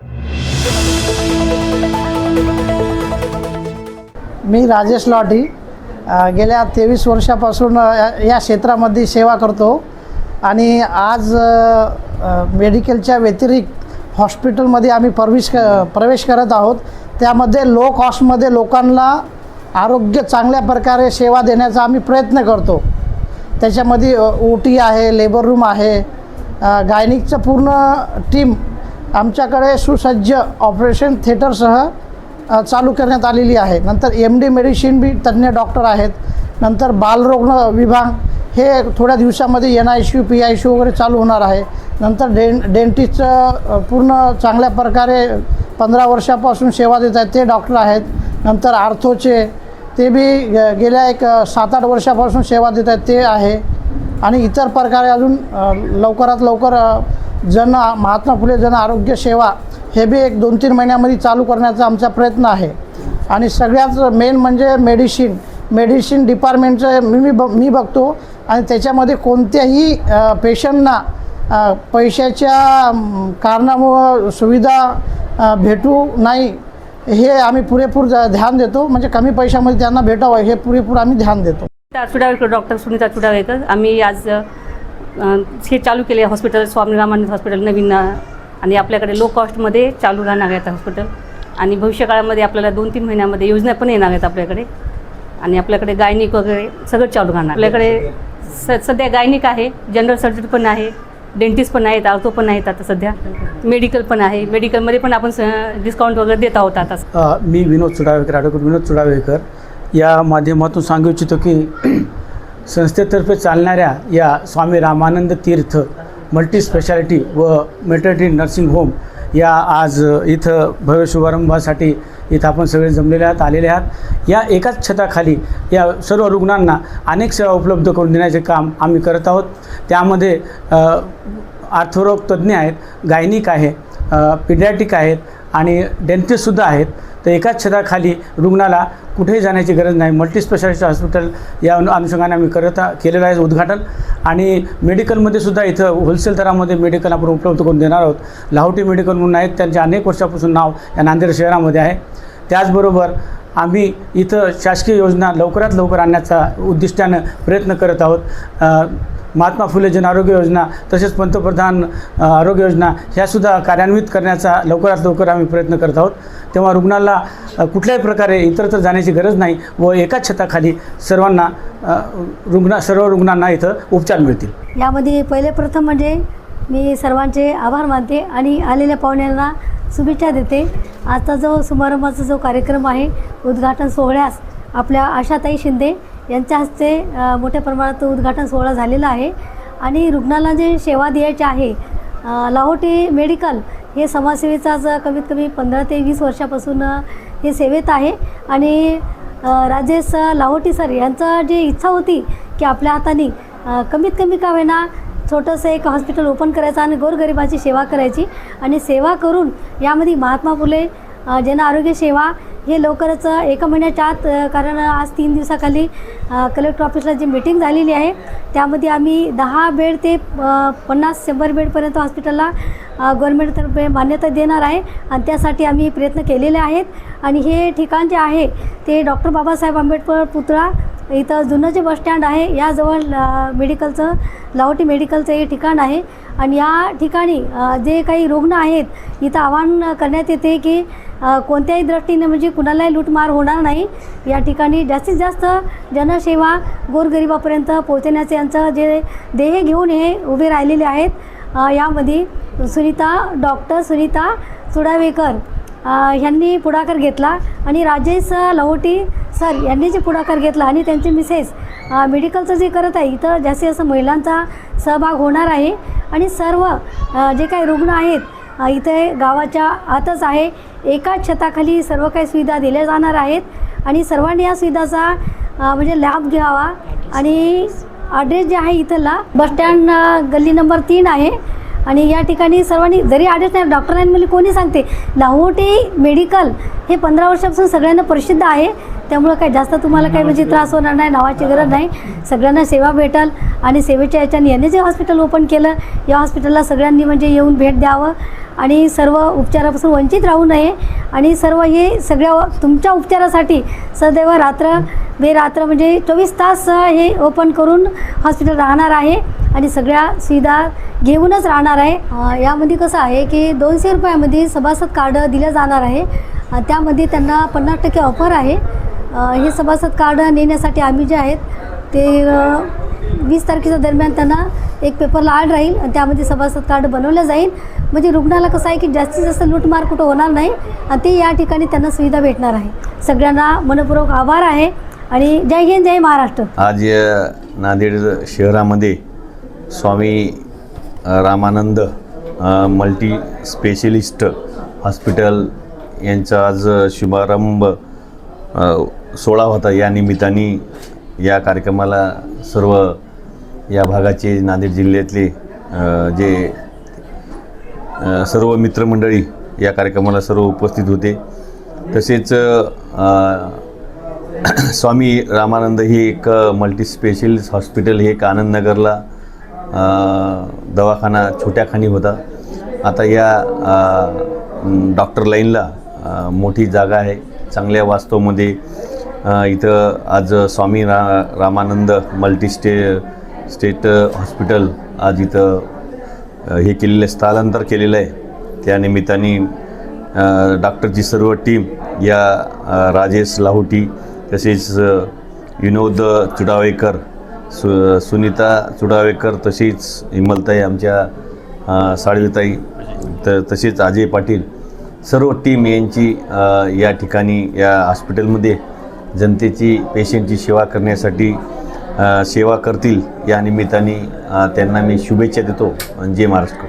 मी राजेश लॉटी गेल्या 23 वर्षापासून या क्षेत्रामध्ये सेवा करतो आणि आज मेडिकलच्या व्यतिरिक्त हॉस्पिटलमध्ये आम्ही प्रवेश करत आहोत। त्यामध्ये लो कॉस्टमध्ये लोकांना आरोग्य चांगल्या प्रकारे सेवा देण्याचा आम्ही प्रयत्न करतो। त्याच्यामध्ये OT आहे, लेबर रूम आहे, गायनिकचं पूर्ण टीम आमच्याकडे सुसज्ज ऑपरेशन थिएटरसह चालू करण्यात आलेली आहे। नंतर MD मेडिसिन बी तज्ञ डॉक्टर आहेत। नंतर बालरोग विभाग हे थोड्या दिवसामध्ये NICU PICU वगैरे चालू होणार आहे। नंतर डेंटिस्टचं पूर्ण चांगल्या प्रकारे 15 वर्षापासून सेवा देत आहेत ते डॉक्टर आहेत। नंतर आर्थोचे ते बी गेल्या 7-8 वर्षापासून सेवा देत आहेत ते आहे। आणि इतर प्रकारे अजून लवकरात लवकर महात्मा फुले जन आरोग्य सेवा हे बी 1-2-3 महिन्यामध्ये चालू करण्याचा आमचा प्रयत्न आहे। आणि सगळ्यात मेन म्हणजे मेडिसिन डिपार्टमेंटचं मी बघतो आणि त्याच्यामध्ये कोणत्याही पेशंटना पैशाच्या कारणामुळं सुविधा भेटू नाही हे आम्ही पुरेपूर ध्यान देतो। म्हणजे कमी पैशामध्ये त्यांना भेटावं हे पुरेपूर आम्ही ध्यान देतो। चुडावेकर डॉक्टर सुनीता चुडावेकर आम्ही आज हे चालू केले हॉस्पिटल स्वामी रामानंद हॉस्पिटल नवीन आणि आपल्याकडे लो कॉस्टमध्ये चालू राहणार आहेत हॉस्पिटल आणि भविष्यकाळामध्ये आपल्याला 2-3 महिन्यामध्ये योजना पण येणार आहेत आपल्याकडे आणि आपल्याकडे गायनिक वगैरे सगळं चालू राहणार। आपल्याकडे सध्या गायनिक आहे, जनरल सर्जरी पण आहे, डेंटिस्ट पण आहेत, आर्थो पण आहेत, आता सध्या मेडिकल पण आहे। मेडिकलमध्ये पण आपण डिस्काउंट वगैरे देत आहोत आता। मी विनोद चुडावेकर ॲडव्होकेट विनोद चुडावेकर या माध्यमातून सांगू इच्छितो की संस्थेतर्फे चालणाऱ्या या स्वामी रामानंद तीर्थ मल्टी स्पेशालिटी व मेटर्निटी नर्सिंग होम या आज इथं भव्य शुभारंभासाठी इथं आपण सगळे जमलेले आलेले आहात। या एकाच छताखाली या सर्व रुग्णांना अनेक सेवा उपलब्ध करून देण्याचे काम आम्ही करत आहोत। त्यामध्ये आर्थोरोग तज्ज्ञ आहेत, गायनिक आहे, पिडियाट्रिक आहेत आणि डेंटिस्टसुद्धा आहेत। तर एकाच छताखाली रुग्णाला कुठेही जाण्याची गरज नाही। मल्टी स्पेशालिटी हॉस्पिटल या अनुषंगाने आम्ही केलेलं आहे उद्घाटन। आणि मेडिकलमध्ये सुद्धा इथं होलसेल दरामध्ये मेडिकल आपण उपलब्ध करून देणार आहोत। लाहोटी मेडिकल म्हणून आहेत, त्यांचे अनेक वर्षापासून नाव या नांदेड शहरामध्ये आहे। त्याचबरोबर आम्ही इथं शासकीय योजना लवकरात लवकर आणण्याचा उद्दिष्टानं प्रयत्न करत आहोत। महात्मा फुले जन आरोग्य योजना तसेच पंतप्रधान आरोग्य योजना ह्यासुद्धा कार्यान्वित करण्याचा लवकरात लवकर आम्ही प्रयत्न करत आहोत। तेव्हा रुग्णाला कुठल्याही प्रकारे इतरत्र जाण्याची गरज नाही व एकाच छताखाली सर्व रुग्णांना इथं उपचार मिळतील। यामध्ये पहिले प्रथम म्हणजे मी सर्वांचे आभार मानते आणि आलेल्या पाहुण्यांना शुभेच्छा देते। आजचा जो समारंभाचा जो कार्यक्रम आहे उद्घाटन सोहळ्यास आपल्या आशाताई शिंदे यांच्या हस्ते मोठ्या प्रमाणात उद्घाटन सोहळा झालेला आहे। आणि रुग्णाला जे सेवा द्यायची आहे लाहोटी मेडिकल हे समाजसेवेचाच कमीत कमी 15 ते 20 वर्षापासून हे सेवेत आहे। आणि राजेश लाहोटी सर यांचं जी इच्छा होती की आपल्या हाताने कमीत कमी का होईना छोटंसं एक हॉस्पिटल ओपन करायचं आणि गोरगरिबाची सेवा करायची आणि सेवा करून यामध्ये महात्मा फुले जन आरोग्य सेवा हे लवकरच 1 महिन्याच्या आत, कारण आज 3 दिवसाखाली कलेक्टर ऑफिसला जी मीटिंग झालेली आहे त्यामध्ये आम्ही 10 बेड ते 50-100 बेडपर्यंत हॉस्पिटलला गव्हर्नमेंटतर्फे मान्यता देणार आहे आणि त्यासाठी आम्ही प्रयत्न केलेले आहेत। आणि हे ठिकाण जे आहे ते डॉक्टर बाबासाहेब आंबेडकर पुतळा इथं जुनं जे बसस्टँड आहे याजवळ मेडिकलचं लाहोटी मेडिकलचं हे ठिकाण आहे। आणि या ठिकाणी जे काही रुग्ण आहेत इथं आवाहन करण्यात येते की कोणत्याही दृष्टीने म्हणजे कुणालाही लूटमार होणार नाही। या ठिकाणी जास्तीत जास्त जनसेवा गोरगरिबापर्यंत पोहोचण्याचे यांचं जे ध्येय घेऊन हे उभे राहिलेले आहेत। यामध्ये डॉक्टर सुनीता चुडावेकर यांनी पुढाकार घेतला आणि राजेश लाहोटी सर यांनी जे पुढाकार घेतला आणि त्यांचे मिसेस मेडिकलचं जे करत आहे इथं जास्तीत जास्त महिलांचा सहभाग होणार आहे। आणि सर्व जे काही रुग्ण आहेत इथे गावाच्या आतच आहे, एकाच छताखाली सर्व काही सुविधा दिल्या जाणार आहेत आणि सर्वांनी या सुविधाचा म्हणजे लाभ घ्यावा। आणि ॲड्रेस जे आहे इथला बसस्टँड गल्ली नंबर 3 आहे आणि या ठिकाणी सर्वांनी जरी आढळत नाही, डॉक्टरांमध्ये कोणी सांगते लाहोटी मेडिकल हे 15 वर्षापासून सगळ्यांना प्रसिद्ध आहे. त्यामुळं काय जास्त तुम्हाला काही म्हणजे त्रास होणार नाही, नावाची गरज नाही. सगळ्यांना सेवा भेटल आणि सेवेच्या याच्याने यांनी जे हॉस्पिटल ओपन केलं, या हॉस्पिटलला सगळ्यांनी म्हणजे येऊन भेट द्यावं आणि सर्व उपचारापासून वंचित राहू नये. आणि सर्व हे सगळ्या तुमच्या उपचारासाठी सदैव रात्र बेरात्र म्हणजे 24 तास हे ओपन करून हॉस्पिटल राहणार आहे आणि सगळ्या सुविधा घेऊनच राहणार आहे. यामध्ये कसं आहे की 200 रुपयामध्ये सभासद कार्ड दिलं जाणार आहे. त्यामध्ये त्यांना 50% ऑफर आहे. हे सभासद कार्ड नेण्यासाठी आम्ही जे आहेत ते 20 तारखेच्या दरम्यान त्यांना एक पेपरला ॲड राहील आणि त्यामध्ये सभासद कार्ड बनवलं जाईल. म्हणजे रुग्णाला कसं आहे की जास्तीत जास्त लूटमार कुठं होणार नाही आणि ते या ठिकाणी त्यांना सुविधा भेटणार आहे. सगळ्यांना मनपूर्वक आभार आहे आणि जय हिंद, जय महाराष्ट्र. आज नांदेड शहरामध्ये Swami Ramanand multi specialist hospital यांचा आज शुभारंभ सोहळा होता. या निमित्ताने या कार्यक्रमाला सर्व या भागाचे नांदेड जिल्ह्यातले जे सर्व मित्रमंडळी या कार्यक्रमाला सर्व उपस्थित होते. तसेच स्वामी रामानंद हे एक मल्टी स्पेशलिस्ट हॉस्पिटल हे एक आनंदनगरला दवाखाना छोट्याखानी होता. आता या डॉक्टर लाईनला मोठी जागा आहे. चांगल्या वास्तवमध्ये इथं आज Swami Ramanand multi state hospital आज इथं हे केलेलं स्थलांतर केलेलं आहे. त्यानिमित्ताने डॉक्टरची सर्व टीम या राजेश लाहोटी तसेच विनोद चुडावेकर सुनीता चुडावेकर तसेच हिमलताई आमच्या साळवीताई तसेच अजय पाटील सर्व टीम यांची या ठिकाणी या हॉस्पिटलमध्ये जनतेची पेशंटची सेवा करण्यासाठी सेवा करतील या निमित्ताने त्यांना मी शुभेच्छा देतो. जय महाराष्ट्र.